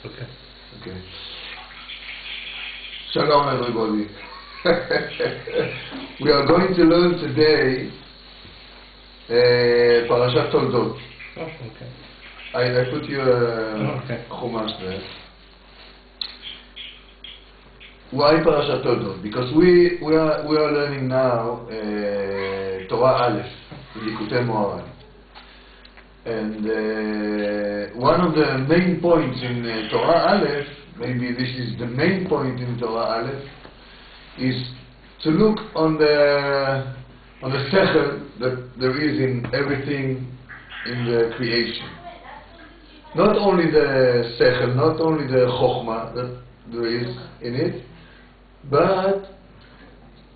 Okay. Okay. Shalom everybody. We are going to learn today Parashat Toldot. Oh, okay. I put you Okay. chumash there. Why Parashat Toldot? Because we are learning now Torah Aleph, Likutei Moharan. And one of the main points in Torah Aleph, maybe this is the main point in Torah Aleph, is to look on the sechel that there is in everything in the creation. Not only the sechel, not only the chokhmah that there is in it, but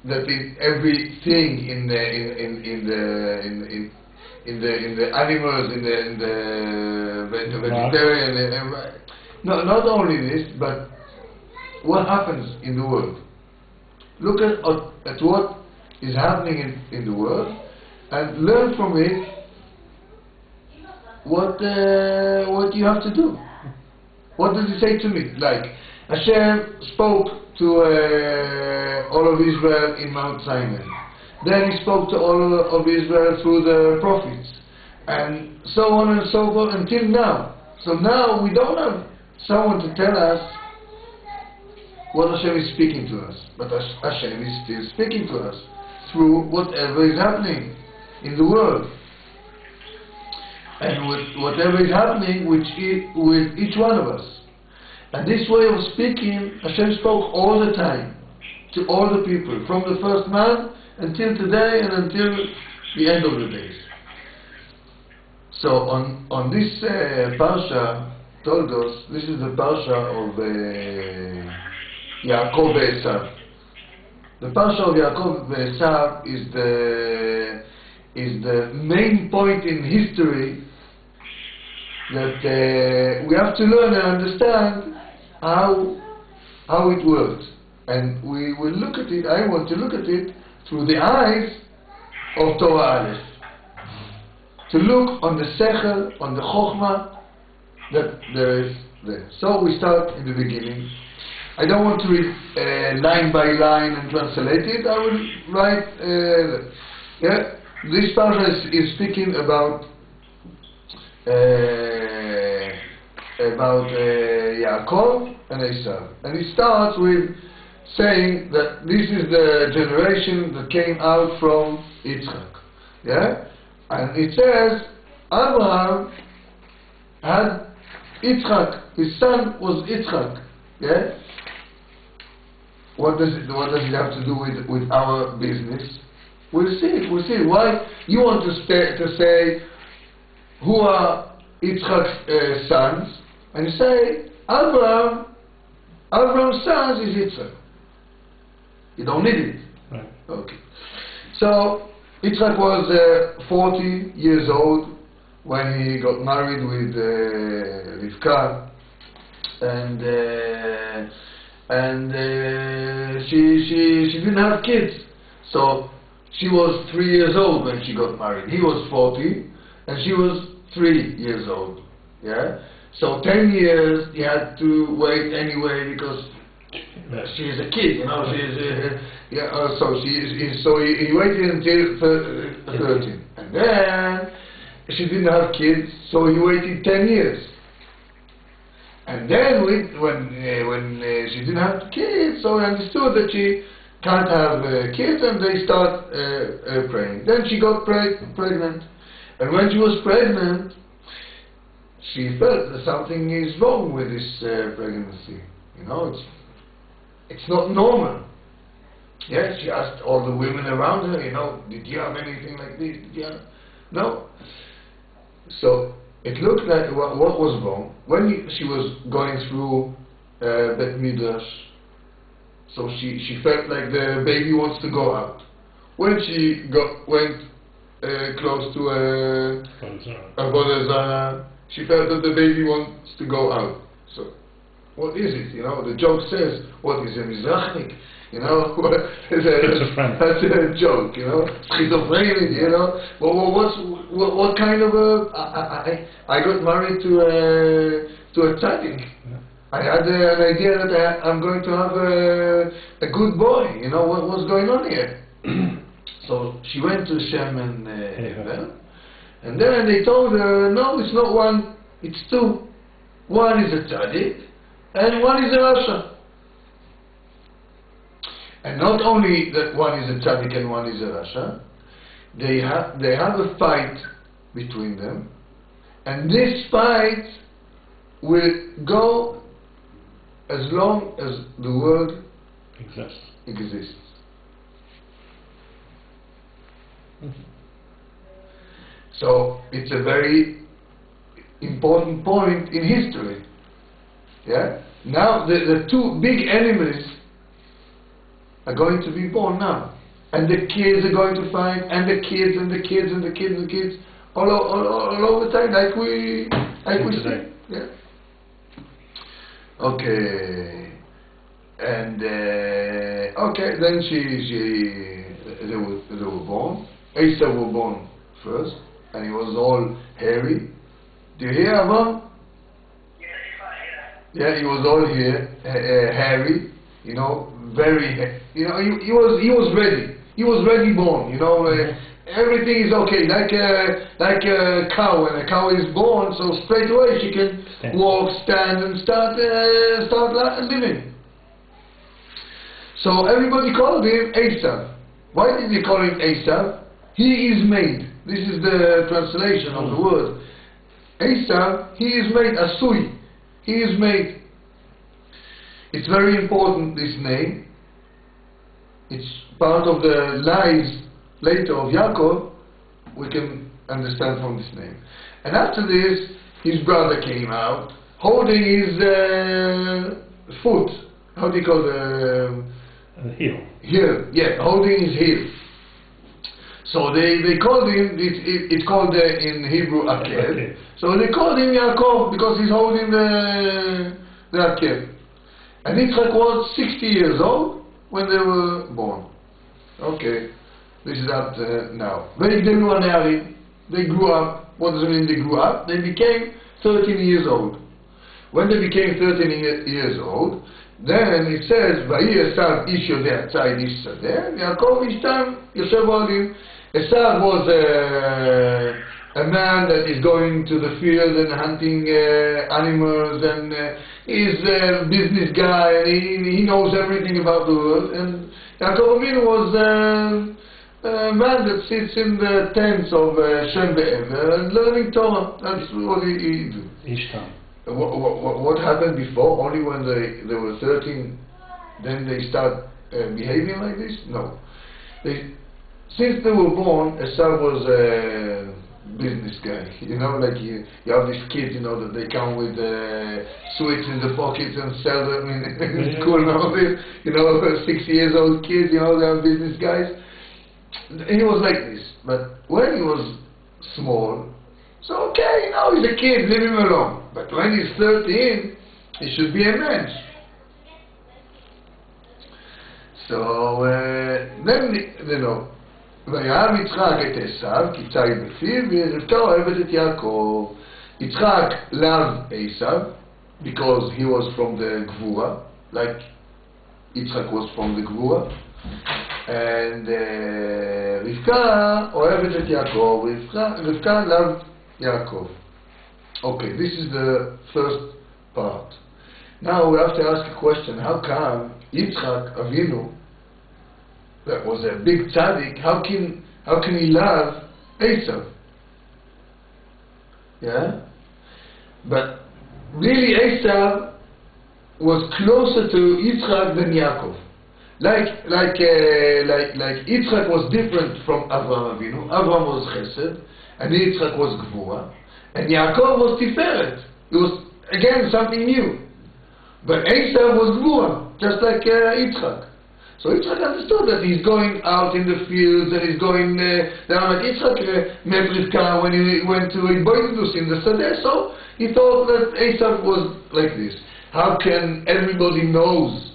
that in everything in the animals, in the vegetarian. No, not only this, but what happens in the world. Look at what is happening in the world, and learn from it what you have to do. What does it say to me? Like Hashem spoke to all of Israel in Mount Sinai. Then he spoke to all of Israel through the prophets, and so on and so forth until now. So now we don't have someone to tell us what Hashem is speaking to us, but Hashem is still speaking to us through whatever is happening in the world, and with whatever is happening with each one of us. And this way of speaking, Hashem spoke all the time to all the people, from the first man until today and until the end of the days. So on this Parsha Toldot, this is the Parsha of Yaakov Esav. The Parsha of Yaakov Esav is the main point in history that we have to learn and understand how it works. And we will look at it, I want to look at it through the eyes of Torah Aleph. To look on the sechel, on the chokhmah that there is there. So we start in the beginning. I don't want to read line by line and translate it. I will write. This parsha is speaking about Yaakov and Esav, and it starts with saying that this is the generation that came out from Yitzchak. Yeah, and it says Abraham had Yitzchak. His son was Yitzchak. Yeah. What does it have to do with our business? We'll see. We'll see. Why you want to say who are Yitzchak's sons, and you say Abraham's sons is Yitzchak. You don't need it. Right. Okay. So Yitzchak was 40 years old when he got married with Rivka, and she didn't have kids. So she was 3 years old when she got married. He was 40, and she was 3 years old. Yeah. So 10 years he had to wait anyway because she is a kid, you know. She is so he waited until 13, and then she didn't have kids, so he waited 10 years. And then when she didn't have kids, so he understood that she can't have kids, and they start praying. Then she got pregnant, and when she was pregnant, she felt that something is wrong with this pregnancy. You know, it's not normal. Yes, she asked all the women around her, you know, did you have anything like this? Did you have? No. So it looked like what was wrong. When she was going through Bet Midrash, so she felt like the baby wants to go out. When she went close to Avodah Zarah, she felt that the baby wants to go out. So what is it? You know, the joke says, what is a Mizrachnik? You know, that's a joke, you know, schizophrenic, you know. What kind of a... I got married to a tzaddik. I had an idea that I'm going to have a good boy. You know, what's going on here? So she went to Shem and Hevel, and then they told her, no, it's not one, it's two. One is a tzaddik, and one is a rasha. And not only that one is a tzaddik and one is a rasha, they have a fight between them, and this fight will go as long as the world exists. So it's a very important point in history. Yeah. Now the two big enemies are going to be born now, and the kids are going to fight, and the kids and the kids and the kids and the kids all over the time, like we see. Yeah. Okay. And okay, then they were born. Esau was born first, and he was all hairy. Do you hear, Avram? Yeah, he was all hairy. You know, very. You know, he was ready. He was ready born. You know, everything is okay. Like a cow. When a cow is born, so straight away she can walk, stand, and start living. So everybody called him Esav. Why did they call him Esav? He is made. This is the translation of the word. Esav, he is made. Asui. He is made. It's very important, this name. It's part of the lies later of Yaakov. We can understand from this name. And after this, his brother came out holding his foot. How do you call the heel? Heel, yeah, holding his heel. So they called him, it's called in Hebrew Akev. So they called him Yaakov because he's holding the Akev. And Yitzchak was 60 years old when they were born. Okay, this is up now. They grew up. What does it mean they grew up? They became 13 years old. When they became 13 years old, then it says, "Vayhi Esav ish yodeh tzayid ish sadeh, Yaakov ish tam yoshev olim." Esav was a man that is going to the field and hunting animals, and he's a business guy, and he knows everything about the world. And Yaakov Avinu was a man that sits in the tents of Shem Be'ever and learning Torah. That's what he do. Ishtam. What happened before? Only when they were 13, then they start behaving like this? No. Since they were born, Esav was a business guy. You know, like you have these kids, you know, that they come with sweets in the pockets and sell them in school nowadays. You know, 6 years old kids, you know, they are business guys. He was like this. But when he was small, so okay, you know, he's a kid, leave him alone. But when he's 13, he should be a man. So then, you know, ויאהב יצחק את עשיו כי ציד בפיו ורבקה אוהבת את יעקב. Yitzchak loved Esav because he was from the Gvura, like Yitzchak was from the Gvura. And Rivka אוהבת את יעקב. Rivka loved Yaakov. Okay, this is the first part. Now we have to ask a question. How come Yitzchak Avinu, that was a big tzaddik, how can he love Esav? Yeah? But really Esav was closer to Yitzchak than Yaakov. Like Yitzchak was different from Avraham Avinu. Avraham was Chesed, and Yitzchak was Gvura, and Yaakov was Tiferet. It was again something new. But Esav was Gvura, just like Yitzchak. So Yitzchak understood that he's going out in the fields and he's going down. Like Yitzchak met Rivka when he went to Boydus in the Sadeh, so he thought that Esav was like this. How can everybody knows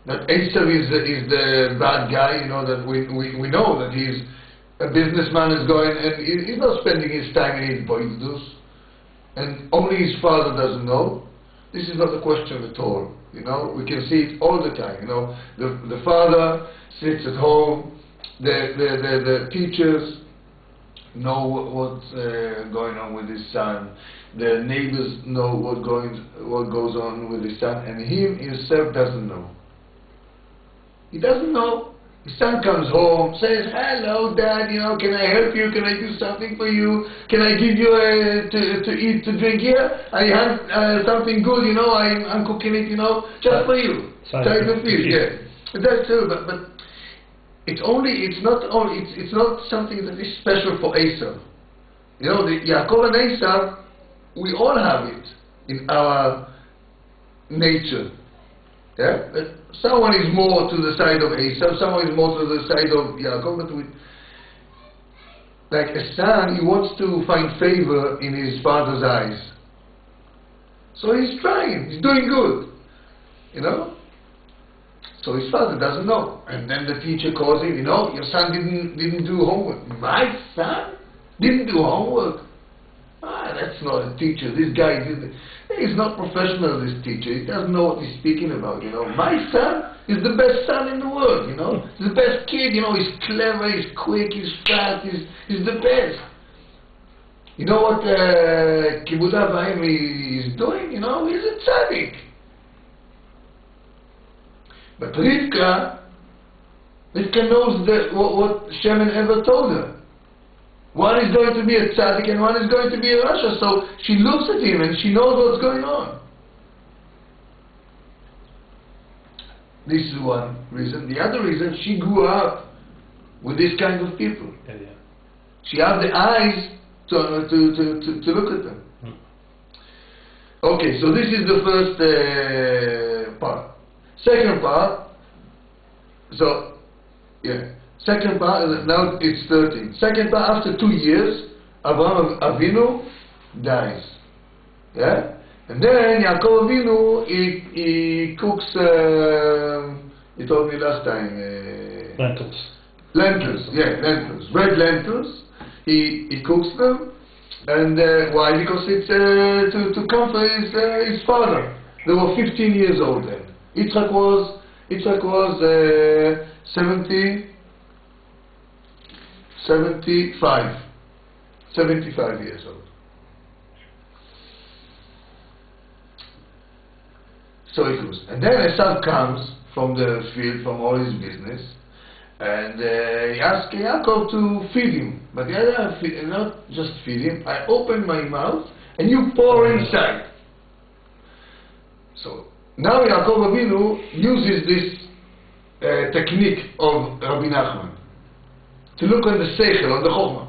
that Esav is the bad guy? You know, that we know that he's a businessman, is going and he's not spending his time in his Boydus, and only his father doesn't know. this is not a question at all. You know, we can see it all the time. You know, the father sits at home, the teachers know what's going on with his son, the neighbors know what goes on with his son, and he himself doesn't know. He doesn't know. His son comes home, says, "Hello, Dad, you know, can I help you? Can I do something for you? Can I give you to eat, to drink here? I have something good, you know, I'm cooking it, you know, just for you. Try to feed." Yeah. But that's true, but it's not something that is special for Esau. You know, the Yaakov and Esau, we all have it in our nature. Yeah? Someone is more to the side of Esau, someone is more to the side of Yaakov, but like a son, he wants to find favor in his father's eyes. So he's trying, he's doing good. You know? So his father doesn't know. And then the teacher calls him, you know, your son didn't do homework. My son didn't do homework? That's not a teacher. This guy he's not professional, this teacher. He doesn't know what he's speaking about, you know. My son is the best son in the world, you know. He's the best kid, you know. He's clever, he's quick, he's fast, he's the best. You know what Kibbutz Abayim is doing? You know, he's a tzaddik. But Rivka knows what Shem and Eva told her. One is going to be a tzaddik and one is going to be a rasha. So she looks at him and she knows what's going on. This is one reason. The other reason, she grew up with this kind of people. Yeah. She had the eyes to look at them. Okay, so this is the first part. Second part, second part, now it's 13. Second part, after 2 years, Abraham Avinu dies. Yeah? And then Yaakov Avinu, he cooks, he told me last time. Lentils. Lentils, red lentils. He cooks them. And why? Because it's to comfort his father. They were 15 years old then. Yitzchak was 75 years old. So he goes. And then Esav comes from the field, from all his business, and he asks Yaakov to feed him. But the other, not just feed him, I open my mouth and you pour inside. So now Yaakov Avinu uses this technique of Rabbi Nachman to look on the seichel, on the chokhmah.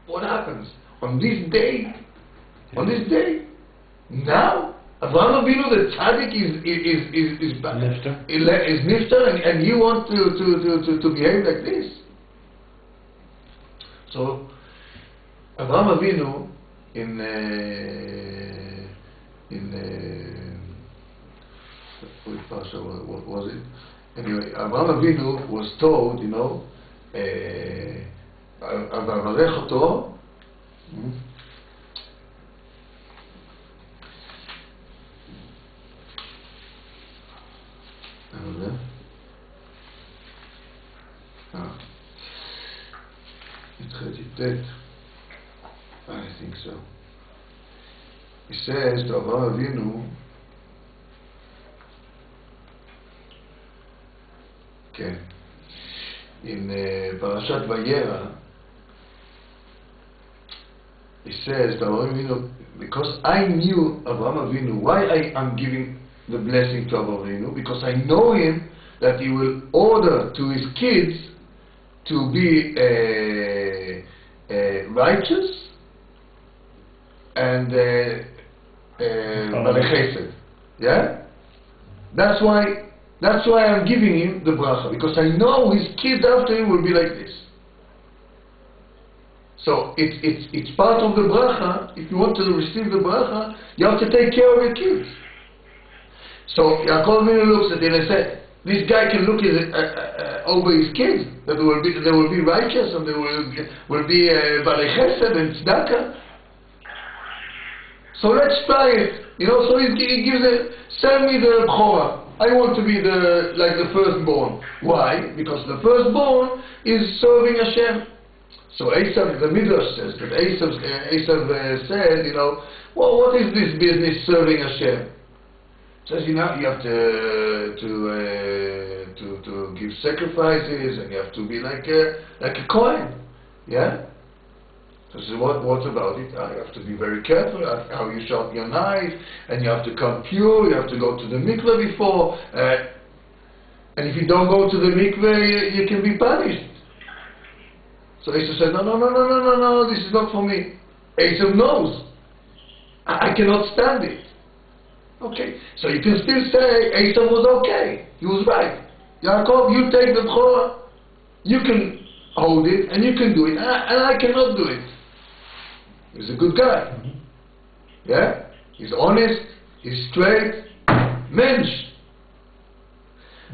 What happens on this day? Now Avraham Avinu, the tzaddik, is nifter, and you want to behave like this. So Avraham Avinu in which parsha what was it? Anyway, Avraham Avinu was told, you know, Avarech oto. I think so. He says to Avraham Avinu, okay, in Parashat Vayera, he says to Avraham Avinu, because I knew Avraham Avinu, why I am giving the blessing to Avraham Avinu, because I know him that he will order to his kids to be righteous and Balei Chesed. Yeah? That's why I'm giving him the bracha, because I know his kids after him will be like this. So it's part of the bracha. If you want to receive the bracha, you have to take care of your kids. So Yaakov Avinu looks at it and said, this guy can look over his kids, that they will be righteous and they will be Balei Chesed and tzedakah. So let's try it. So he gives send me the Bchora. I want to be like the firstborn. Why? Because the firstborn is serving Hashem. So Esav, the Midrash says that Esav said, well, what is this business serving Hashem? Says, you have to give sacrifices, and you have to be like a Kohen. Yeah? So he says, what about it? You have to be very careful how you sharpen your knife, and you have to come pure, you have to go to the mikveh before, and if you don't go to the mikveh, you can be punished. So Esav said, no, this is not for me. Esav knows. I cannot stand it. Okay, so you can still say Esav was okay. He was right. Yaakov, you take the Bchora. You can hold it, and you can do it, and I cannot do it. He's a good guy. Yeah? He's honest, he's straight, mensch.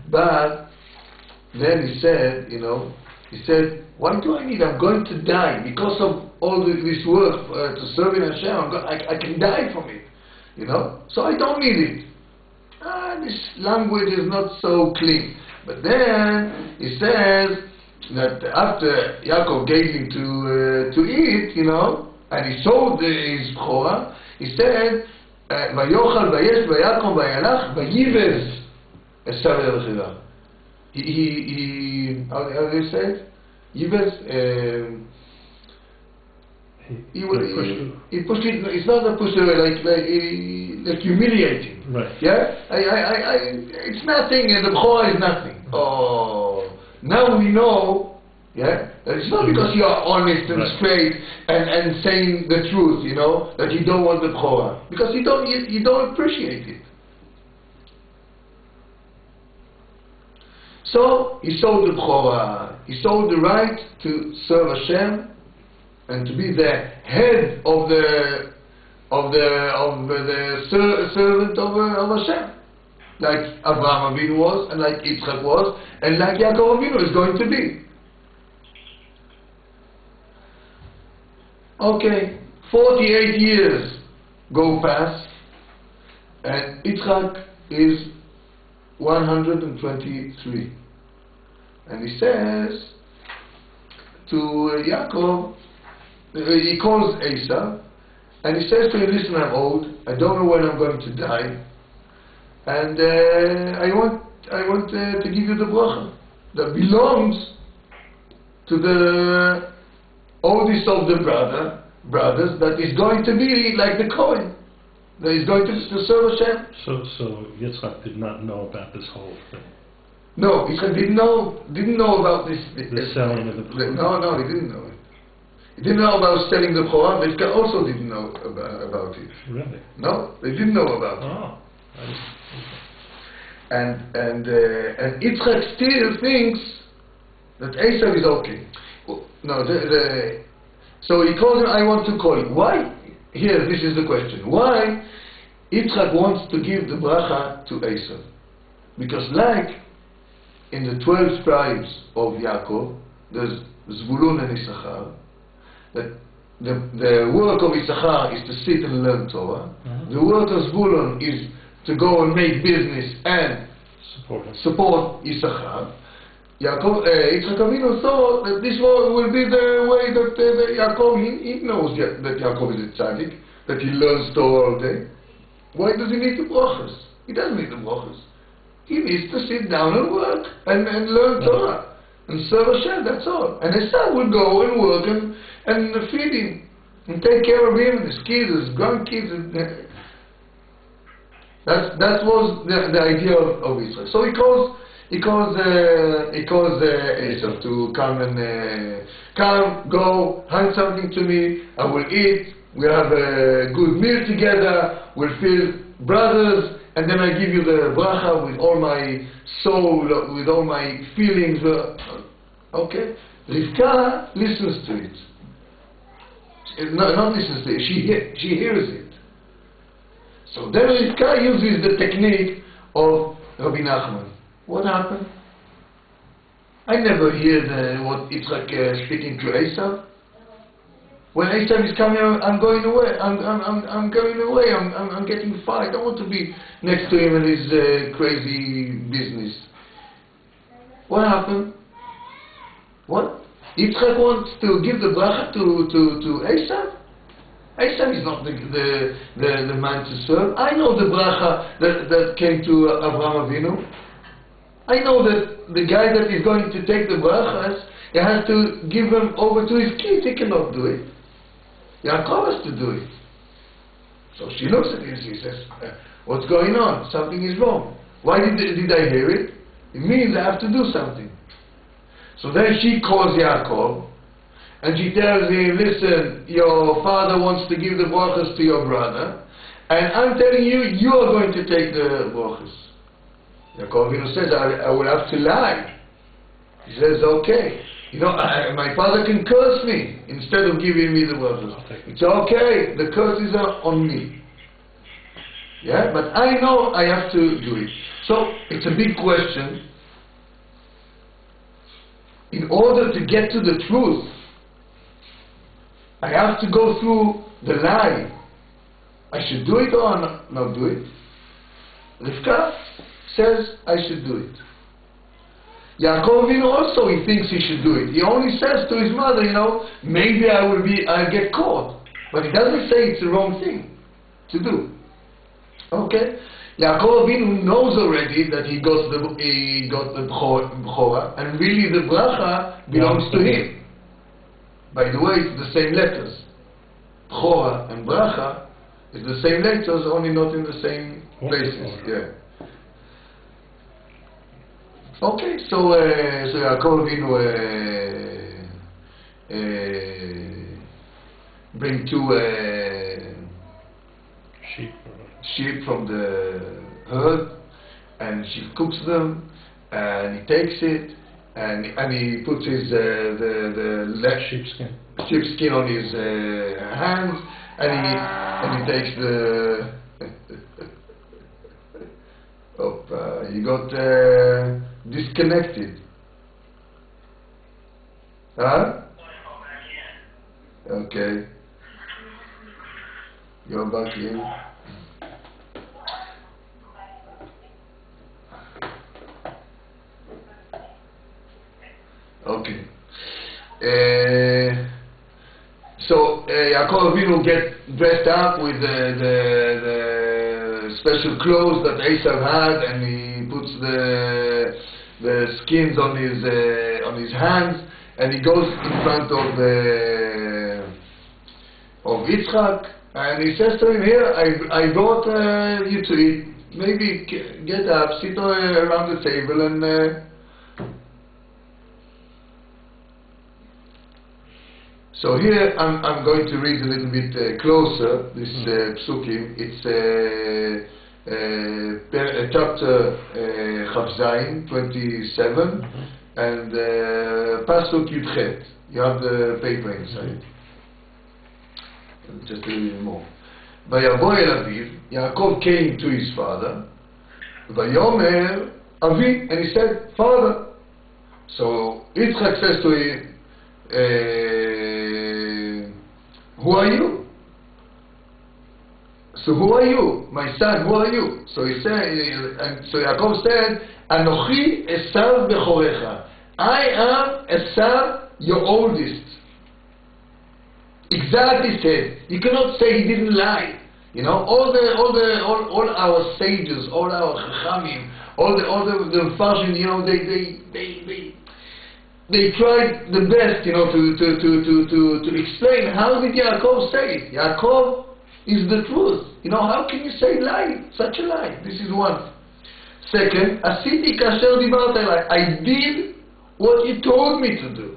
But then he said, what do I need? I'm going to die because of all this work to serve in Hashem. I can die from it, So I don't need it. This language is not so clean. But then he says that after Yaakov gave him to eat, and he sold his Bchora, he said, "Vayochal vayesh vayakom vayalach vayivez esav elchira." He how do you say it? Yivez. He pushed it. It's not a pusher like humiliating. Right. Yeah. It's nothing, and the Bchora is nothing. Oh, now we know. Yeah, that it's not because you are honest and straight and saying the truth, that you don't want the Bchora, because you don't appreciate it. So he sold the Bchora. He sold the right to serve Hashem and to be the head of the servant of Hashem, like Avraham Avinu was, and like Yitzchak was, and like Yaakov Avinu is going to be. Okay, 48 years go past, and Yitzchak is 123. And he says to Yaakov, he calls Esav, and he says to him, listen, I'm old, I don't know when I'm going to die, and I want to give you the bracha that belongs to the oldest of the brothers, that is going to be like the Kohen, that is going to serve Hashem. So Yitzchak did not know about this whole thing. No, Yitzchak didn't know about this. The selling of the Bchora. No, he didn't know it. He didn't know about selling the Bchora. Rivka also didn't know about it. Really? No, they didn't know about it. Oh. And Yitzchak still thinks that Esav is okay. No, so he calls him, I want to call him. Why? Here, this is the question. Why Yitzchak wants to give the bracha to Esav? Because like in the 12 tribes of Yaakov, there's Zvulun and Issachar, that the work of Issachar is to sit and learn Torah. The work of Zvulun is to go and make business and support Issachar. Yitzchak Avinu thought that this will be the way that Yaakov, he knows that Yaakov is a tzaddik, that he learns Torah all day. Why does he need the brachas? He doesn't need the brachas. He needs to sit down and work and learn Torah and serve Hashem, that's all. And his son will go and work and feed him and take care of him and his kids, his grandkids. That was the idea of Israel. So he calls Esav to come, go, hand something to me, I will eat, we'll have a good meal together, we'll feel brothers, and then I give you the bracha with all my soul, with all my feelings. Okay? Rivka listens to it. Not listens to it, she hears it. So then Rivka uses the technique of Rabbi Nachman. What happened? I never hear what Yitzchak speaking to Esav. When Esav is coming, I'm going away. I'm going away. I'm getting far. I don't want to be next to him in his crazy business. What happened? What? Yitzchak wants to give the bracha to Esav? Esav is not the man to serve. I know the bracha that came to Avraham Avinu. I know that the guy that is going to take the brachas, he has to give them over to his kids. He cannot do it. Yaakov has to do it. So she looks at him and she says, what's going on? Something is wrong. Why did I hear it? It means I have to do something. So then she calls Yaakov and she tells him, listen, your father wants to give the brachas to your brother, and I'm telling you, you are going to take the brachas. Yaakov Avinu says, I will have to lie. He says, okay. You know, my father can curse me instead of giving me the brachas. It's okay, the curses are on me. Yeah, but I know I have to do it. So, it's a big question. In order to get to the truth, I have to go through the lie. I should do it or not do it. Rivka says I should do it. Yaakov Avinu also, he thinks he should do it. He only says to his mother, you know, maybe I'll get caught. But he doesn't say it's the wrong thing to do. Okay? Yaakov Avinu knows already that he got the Bechora, and really the bracha belongs to him. By the way, it's the same letters. Bechora and bracha is the same letters, only not in the same places. Yeah. Okay, so Yaakov Avinu bring two sheep from the herd, and she cooks them, and he takes it, and he puts his the sheepskin on his hands, and he takes the he got disconnected. Huh? Okay. You're back in. Okay. So Yaakov Avinu get dressed up with the special clothes that Esav had, and he puts the skins on his hands, and he goes in front of Yitzchak, and he says to him, here, I brought you to eat. Maybe get up, sit around the table, and so here I'm going to read a little bit closer this psukim. It's chapter Chav Zayin 27 and pasuk Yudchet. You have the paper inside. Just a little more. Vayavo el aviv, Yaakov came to his father. Vayomer Avi, and he said, Father. So Yitzchak says to him, who are you? So who are you? My son, who are you? So he said, and so Yaakov said, Anochi Esav Bechorecha. I am Esav, your oldest. Exactly said. You cannot say he didn't lie. You know, all our sages, all our chachamim, all the Farshim, you know, they tried the best, you know, to explain how did Yaakov say it. Yaakov is the truth. You know, how can you say lie? Such a lie. This is one. Second, Asiti kasher dibart elai. I did what you told me to do.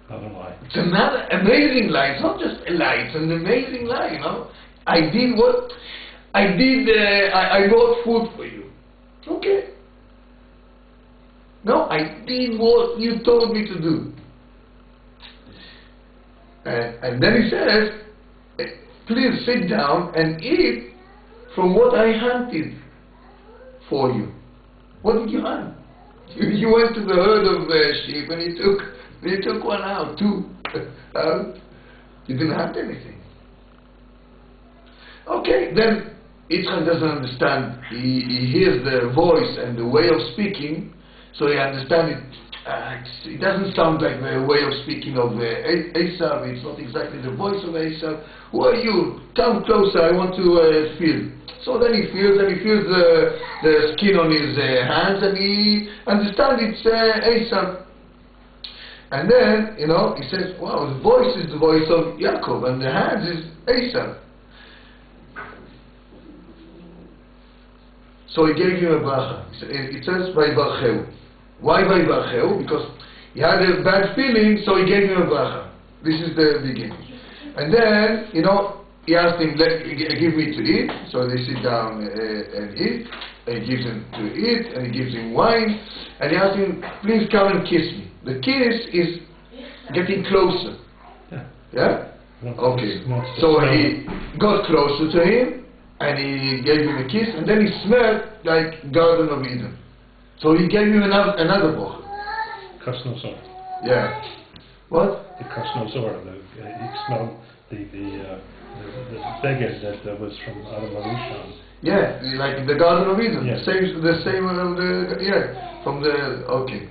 Another lie. It's another amazing lie. It's not just a lie. It's an amazing lie. You know, I did what I did. I bought food for you. Okay. No, I did what you told me to do. And then he says, please sit down and eat from what I hunted for you. What did you hunt? You went to the herd of sheep and you took one out, two He didn't have anything. Okay, then Yitzchak doesn't understand. He hears the voice and the way of speaking, so he understands it. It doesn't sound like the way of speaking of Esav. It's not exactly the voice of Esav. Who are you? Come closer, I want to feel. So then he feels, and he feels the skin on his hands, and he understands it's Esav. And then, he says, wow, the voice is the voice of Yaakov, and the hands is Esav. So he gave him a bracha. It says, Vayivarcheu. Why Vayivarcheu? Because he had a bad feeling, so he gave him a bracha. This is the beginning. And then, he asked him, give me to eat. So they sit down and eat. And he gives him to eat, and he gives him wine. And he asked him, please come and kiss me. The kiss is getting closer. Yeah? Okay. So he got closer to him, and he gave him a kiss, and then he smelled like Garden of Eden. So he gave him another bracha. Kasnosor. Yeah. What? The Kasnosor. He smelled the beged that was from Adam Arishon. Yeah, like the Garden of Eden. Yes. The same from the okay.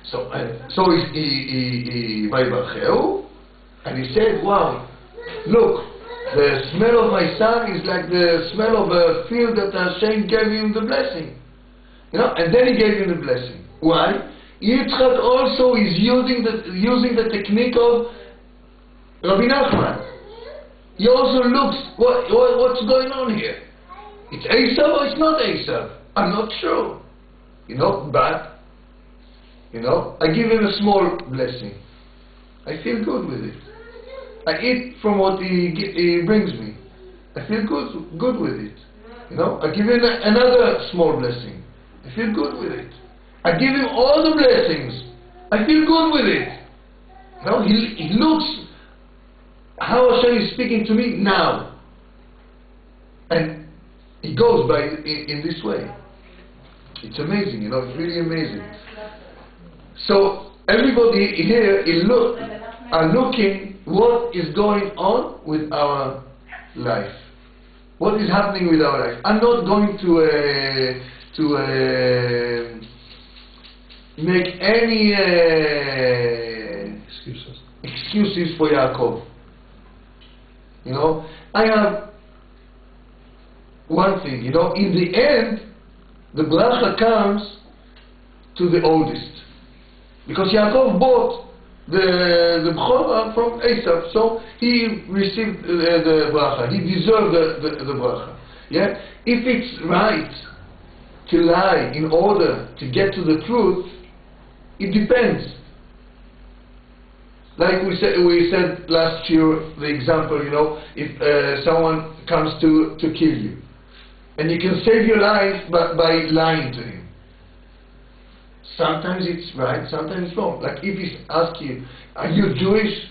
So he Vayivarcheu, and he said, wow, look, the smell of my son is like the smell of a field that Hashem gave him the blessing. And then he gave him the blessing. Why? Yitzchak also is using the technique of Rabbi Nachman. He also looks, what's going on here? It's Esav or it's not Esav? I'm not sure. But I give him a small blessing. I feel good with it. I eat from what he brings me. I feel good with it. I give him another small blessing. I feel good with it. I give him all the blessings. I feel good with it. He looks how Hashem is speaking to me now. And he goes by in this way. It's amazing, it's really amazing. So everybody here are looking what is going on with our life. What is happening with our life? I'm not going to make any excuses for Yaakov. I have one thing, in the end, the bracha comes to the oldest. Because Yaakov bought the bchora from Esav, so he received the bracha. He deserved the bracha. Yeah? If it's right to lie in order to get to the truth, it depends. Like we said last year, the example, if someone comes to kill you, and you can save your life by lying to him. Sometimes it's right, sometimes it's wrong. Like if he asks you, are you Jewish?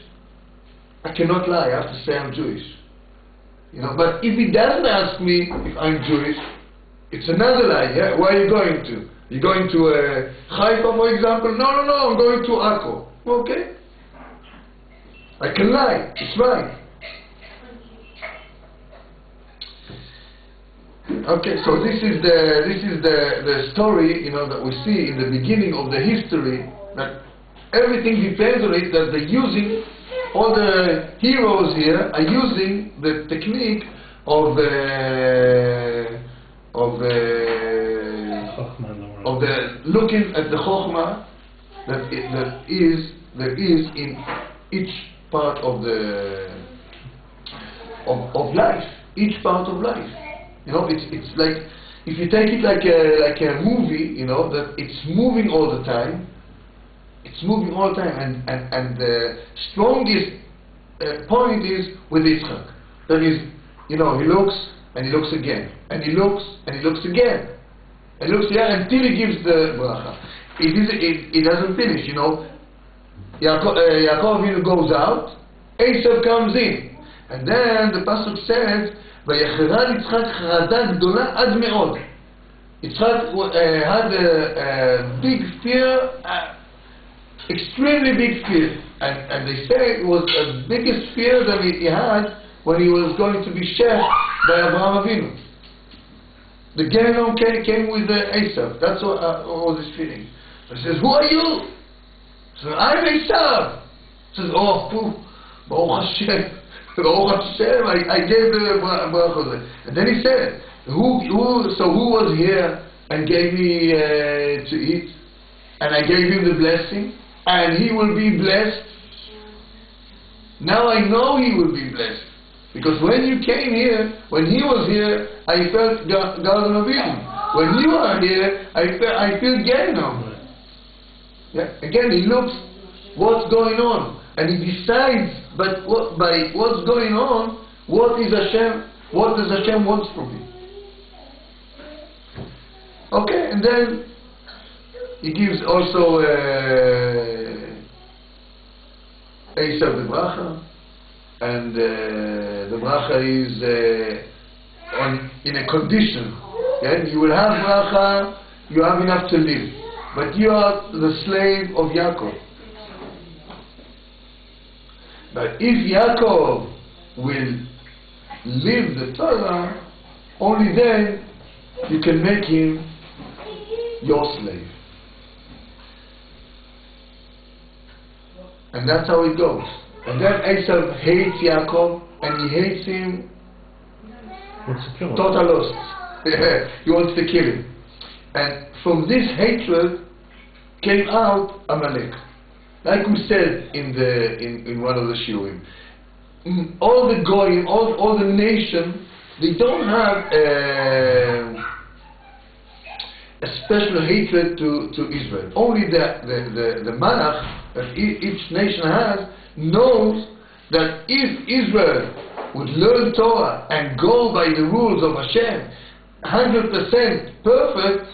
I cannot lie, I have to say I'm Jewish. But if he doesn't ask me if I'm Jewish, it's another lie, yeah? Where are you going to? You going to Haifa, for example? No, I'm going to Akko. Okay. I can lie, it's right. Okay, so this is the story, that we see in the beginning of the history, that everything depends on it, that they're using, all the heroes here are using the technique of the looking at the chokhmah that is in each part of life, each part of life. It's like, if you take it like a movie, that it's moving all the time. It's moving all the time, and the strongest point is with Yitzchak. That is, he looks and he looks again, and he looks and he looks again, and looks until he gives the bracha. It doesn't finish, Yaakov goes out, Esav comes in, and then the pasuk says, ויחרד יצחק חרדה גדולה עד מאוד. Yitzchak had a big fear, extremely big fear. And they say it was the biggest fear that he had when he was going to be chef by Abraham Avinu. The Gehenom came with Esav. That's what was his feeling. He says, "Who are you?" He says, "I'm Esav." He says, "Oh, poof, Baruch Hashem, Baruch Hashem, I gave the bracha." And then he said, who was here and gave me to eat? And I gave him the blessing, and he will be blessed. Now I know he will be blessed. Because when you came here, when he was here, I felt Garden of Eden. When you are here, I feel Gehenom. Yeah? Again, he looks what's going on, and he decides, by what's going on, what does Hashem want from me? Okay, and then he gives also Esav the bracha. And the bracha is in a condition. Yeah? You will have bracha, you have enough to live. But you are the slave of Yaakov. But if Yaakov will live the Torah, only then you can make him your slave. And that's how it goes. And then Esav hates Yaakov, and he hates him total lost. He wants to kill him. And from this hatred came out Amalek. Like we said in one of the shiurim, all the goyim, all the nation, they don't have a special hatred to Israel. Only the malach that each nation has knows that if Israel would learn Torah and go by the rules of Hashem 100% perfect,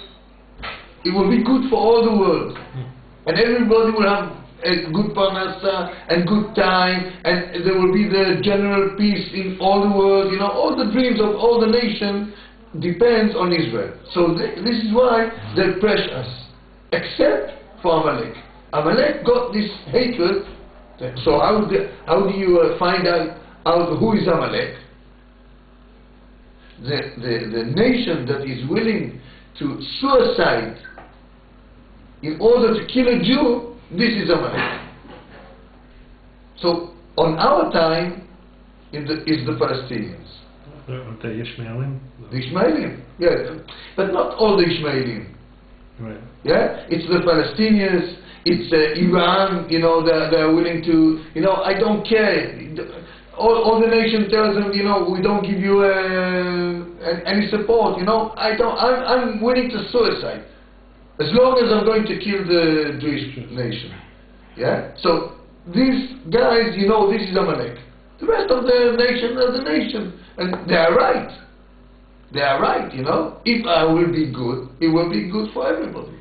it will be good for all the world, and everybody will have a good parnasa and good time, and there will be the general peace in all the world. All the dreams of all the nation depends on Israel. So this is why they're precious, except for Amalek. Amalek got this hatred. So how do you find out who is Amalek? The nation that is willing to suicide in order to kill a Jew, this is Amalek. So on our time is the Palestinians. The Ishmaelim? The Ishmaelim, yeah. But not all the Ishmaelim. Right. Yeah? It's the Palestinians. It's Iran, they're willing to, I don't care. All the nation tells them, we don't give you any support, I'm willing to suicide. As long as I'm going to kill the Jewish nation. Yeah? So, these guys, this is Amalek. The rest of the nation are the nation. And they are right. They are right, If I will be good, it will be good for everybody.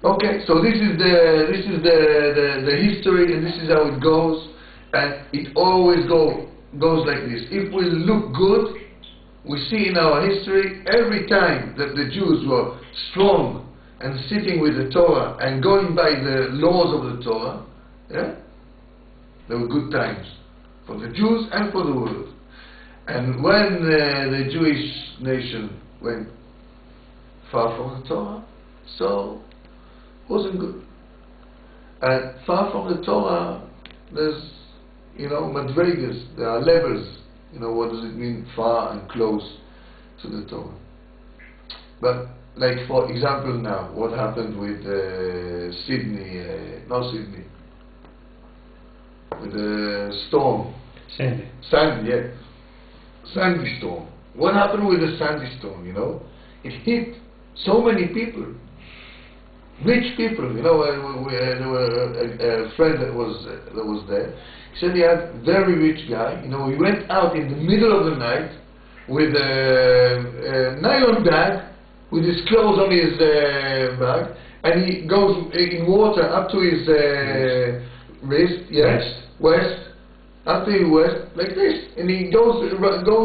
Okay, so this is the history, and this is how it goes, and it always goes like this. If we look good, we see in our history every time that the Jews were strong and sitting with the Torah and going by the laws of the Torah, yeah, there were good times for the Jews and for the world. And when the Jewish nation went far from the Torah, so wasn't good. And far from the Torah, there's, madrigas, there are levels. What does it mean, far and close to the Torah? But, like for example now, what happened with Sydney, with the storm. Sandy, yeah. Sandy storm. What happened with the Sandy storm, It hit so many people. Rich people, there were a friend that was there. He said he had a very rich guy. He went out in the middle of the night with a nylon bag with his clothes on his bag, and he goes in water up to his wrist, west, up to his west, like this, and he goes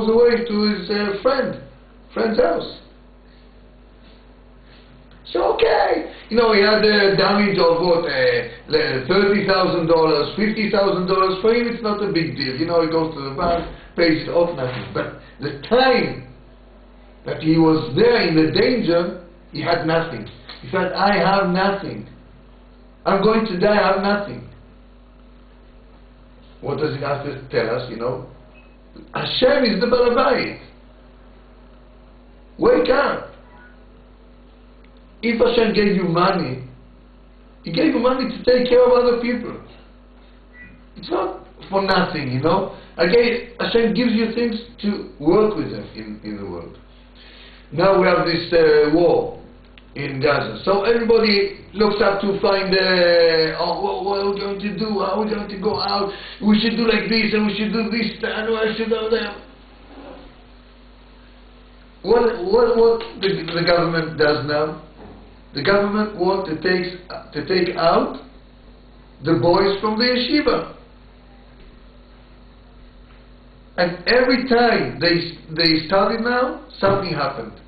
away to his friend's house. So okay, you know, he had a damage of what, $30,000, $50,000. For him, it's not a big deal. You know, he goes to the bank, pays it off, nothing. But the time that he was there in the danger, he had nothing. He said, I have nothing. I'm going to die, I have nothing. What does it have to tell us, you know? Hashem is the Balabayit. Wake up. If Hashem gave you money, He gave you money to take care of other people. It's not for nothing, you know? Again, Hashem gives you things to work with them in the world. Now we have this war in Gaza. So everybody looks up to find, what are we going to do? How are we going to go out? We should do like this, and we should do this, and we should do that. What the government does now? The government wants to take out the boys from the yeshiva. And every time they started now, something happened.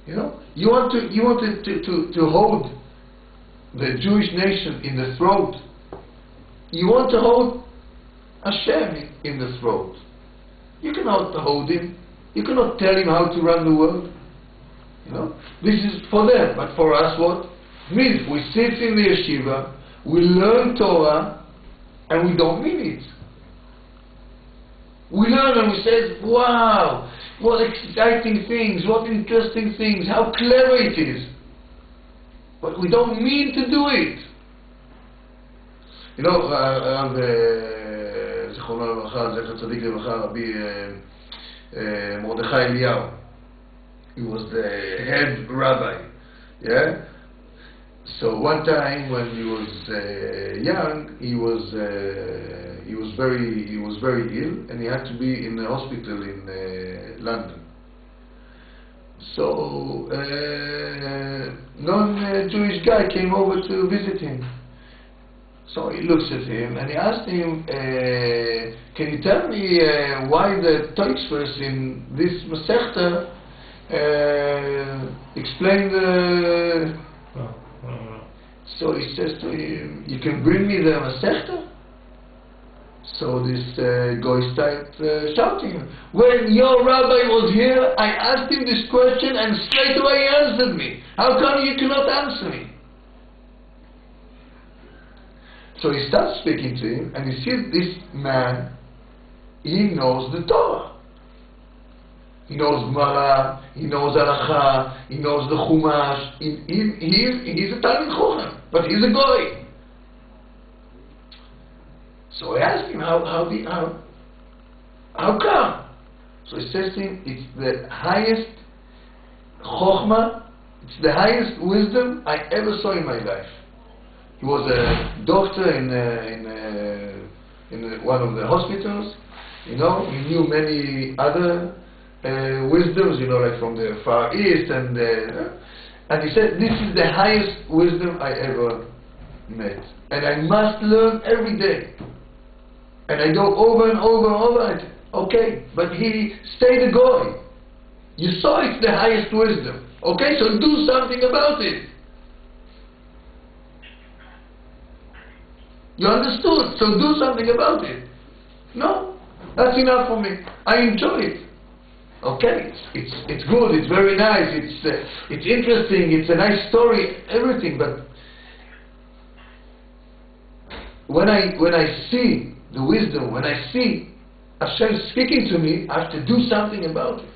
You know, you wanted to hold the Jewish nation in the throat. You want to hold Hashem in the throat. You cannot hold him. You cannot tell him how to run the world. You know, this is for them, but for us, what? Means we sit in the yeshiva, we learn Torah, and we don't mean it. We learn and we say, wow, what exciting things, what interesting things, how clever it is. But we don't mean to do it. You know, זיכרונו לברכה, זכר צדיק לברכה, Rabbi Mordechai Eliyahu. He was the head rabbi. Yeah? So one time when he was young, he was very ill, and he had to be in the hospital in London. So non-Jewish guy came over to visit him. So he looks at him and he asked him, can you tell me why the Tosfos in this Masechta explain the... So he says to him, you can bring me the Masechta? So this guy started shouting, when your rabbi was here, I asked him this question and straight away he answered me. How come you cannot answer me? So he starts speaking to him, and he sees this man, he knows the Torah. He knows Gemara, he knows Halacha, he knows the Chumash. He's a Talmid Chacham, but he's a Goy. So I asked him, how come? So he says to him, it's the highest Chokhmah, it's the highest wisdom I ever saw in my life. He was a doctor in one of the hospitals. You know, he knew many other wisdoms, you know, like from the Far East, and he said, this is the highest wisdom I ever met, and I must learn every day. And I go over and over and over it. Okay, but he stayed a goy. You saw it's the highest wisdom. Okay, so do something about it. You understood, so do something about it. No, that's enough for me. I enjoy it. Okay, it's good, it's very nice, it's interesting, it's a nice story, everything. But when I see the wisdom, when I see Hashem speaking to me, I have to do something about it.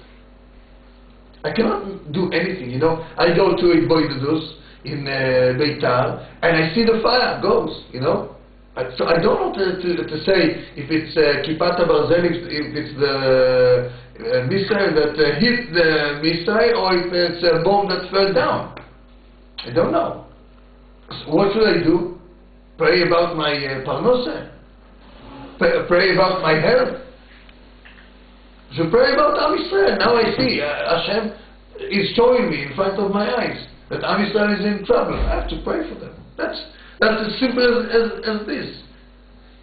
I cannot do anything, you know. I go to Boydudus in Beitar, and I see the fire goes, you know. So I don't know to say if it's Kippat HaBarzel, if it's the missile that hit the missile, or if it's a bomb that fell down. I don't know. So what should I do? Pray about my parnosa? Pray about my health? I should pray about Am Yisrael. Now I see Hashem is showing me in front of my eyes that Am Yisrael is in trouble. I have to pray for them. That's as simple as this,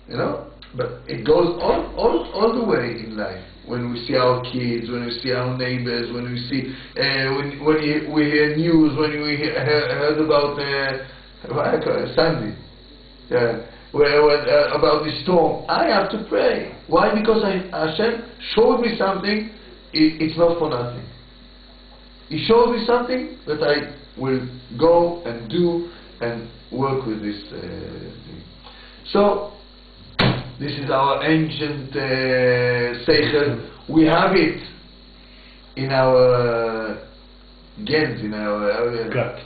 you know. But it goes all the way in life. when we see our kids, when we see our neighbors, when we see, we hear news, when we heard about Sandy, about the storm. I have to pray. Why? Because Hashem showed me something. It's not for nothing. He showed me something that I will go and do and work with this thing. So, this is our ancient seichel. We have it in our gens, in our gut.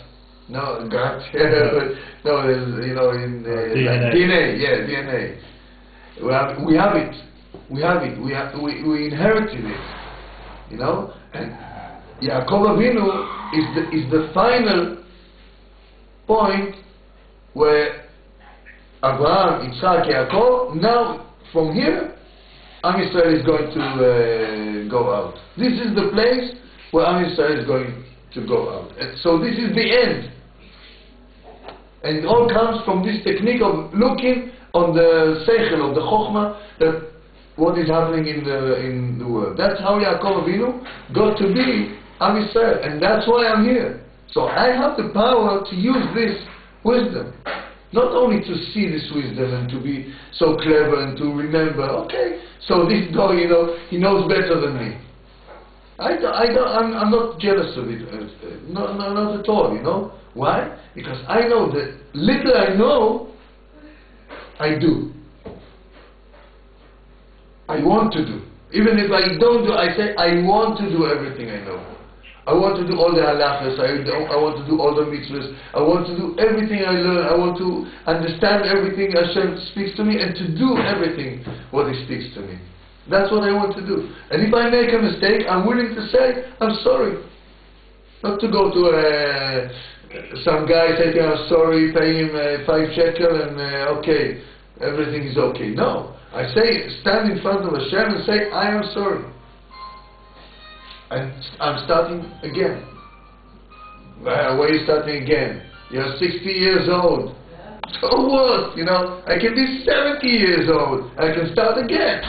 No, gut. No, in DNA. Yeah, DNA. We have it. We have it. We inherited it. And Yaakov Avinu is the final point where Abraham, Yitzhak, Yaakov, now from here, Am Yisrael is going to go out. This is the place where Am Yisrael is going to go out. And so this is the end. And it all comes from this technique of looking on the seichel, of the chokhmah, that what is happening in the world. That's how Yaakov Avinu got to be Am Yisrael, and that's why I'm here. So I have the power to use this wisdom. Not only to see this wisdom and to be so clever and to remember, okay, so this guy, he knows better than me. I'm not jealous of it. Not at all, Why? Because I know that little I know, I do. I want to do. Even if I don't do, I say, I want to do everything I know. I want to do all the halachas, I want to do all the mitzvahs, I want to do everything I learn, I want to understand everything Hashem speaks to me and to do everything what He speaks to me. That's what I want to do. And if I make a mistake, I'm willing to say, I'm sorry. Not to go to some guy, say, I'm sorry, pay him 5 shekel and okay, everything is okay. No. I say, stand in front of Hashem and say, I am sorry. And I'm starting again. Where are you starting again? You're 60 years old. So what? I can be 70 years old. I can start again.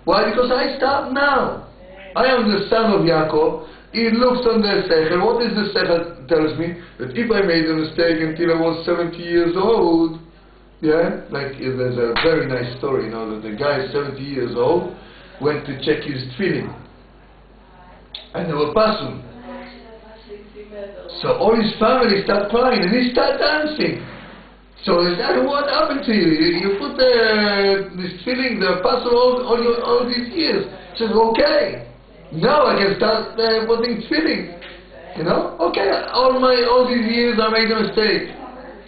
Why? Because I start now. I am the son of Yaakov. He looks on the seichel. What is the seichel tells me? That if I made a mistake until I was 70 years old, like there's a very nice story, that the guy 70 years old went to check his tefillin. And they were pasul. So all his family start crying and he start dancing. So they said, what happened to you? You put this tefillin, the pasul all these years. He says, okay, now I can start putting tefillin. Okay, all these years I made a mistake.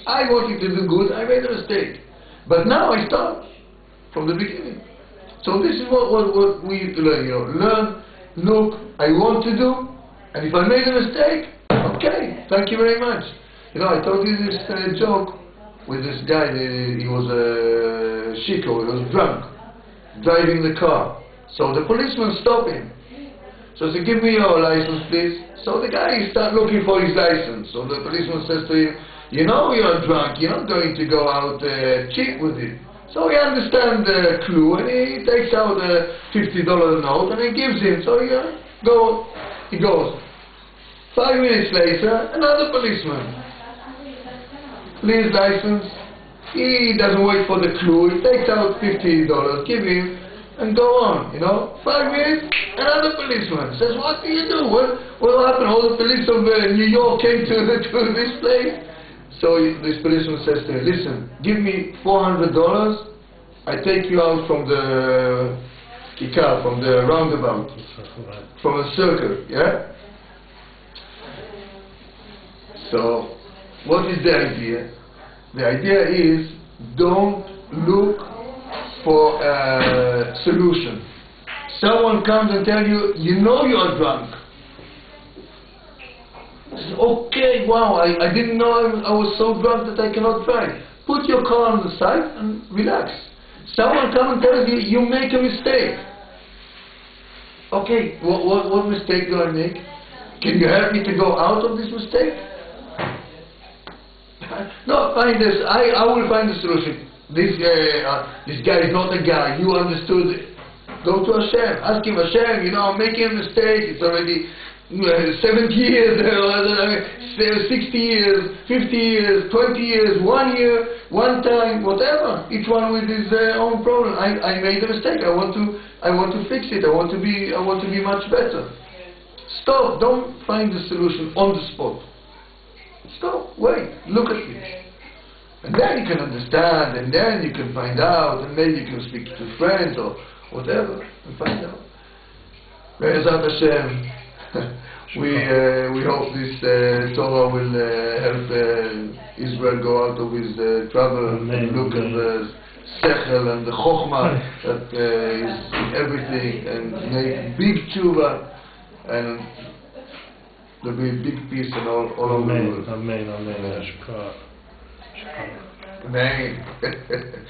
I wanted to do good, I made a mistake. But now I start from the beginning. So this is what we need to learn. Learn, look, I want to do, and if I made a mistake, okay, thank you very much. I told you this joke with this guy. He was a shiko, he was drunk, driving the car. So the policeman stopped him. So he said, give me your license, please. So the guy started looking for his license. So the policeman says to him, you're drunk, you're not going to go out cheap with it. So he understands the clue and he takes out a $50 note and he gives him. So he goes. 5 minutes later, another policeman. Please, license. He doesn't wait for the clue. He takes out $50, give him, and go on. 5 minutes, another policeman says, "What do you do? What happened? All the police of New York came to this place." So this policeman says to him, "Listen, give me $400. I take you out from the kikar, from the roundabout, from a circle." Yeah. So, what is the idea? The idea is, don't look for a solution. Someone comes and tells you, you are drunk. Say, okay, wow, I didn't know I was so drunk that I cannot drive. Put your car on the side and relax. Someone comes and tells you, you make a mistake. Okay, what mistake do I make? Can you help me to go out of this mistake? No, find this. I will find the solution. This guy is not a guy. You understood Go to Hashem. Ask Him, Hashem, I'm making a mistake. It's already 70 years, 60 years, 50 years, 20 years, 1 year, one time, whatever. Each one with his own problem. I made a mistake. I want to fix it. I want to be much better. Stop. Don't find the solution on the spot. Stop. Wait. Look at it. And then you can understand, and then you can find out, and maybe you can speak to friends or whatever, and find out. Be'ezrat Hashem, we hope this Torah will help Israel go out of his trouble. Amen. And look at the sechel and the chokhmah that is in everything, and make big tshuva, and there'll be a big peace in all over the world. Amen. Amen. Amen. Amen.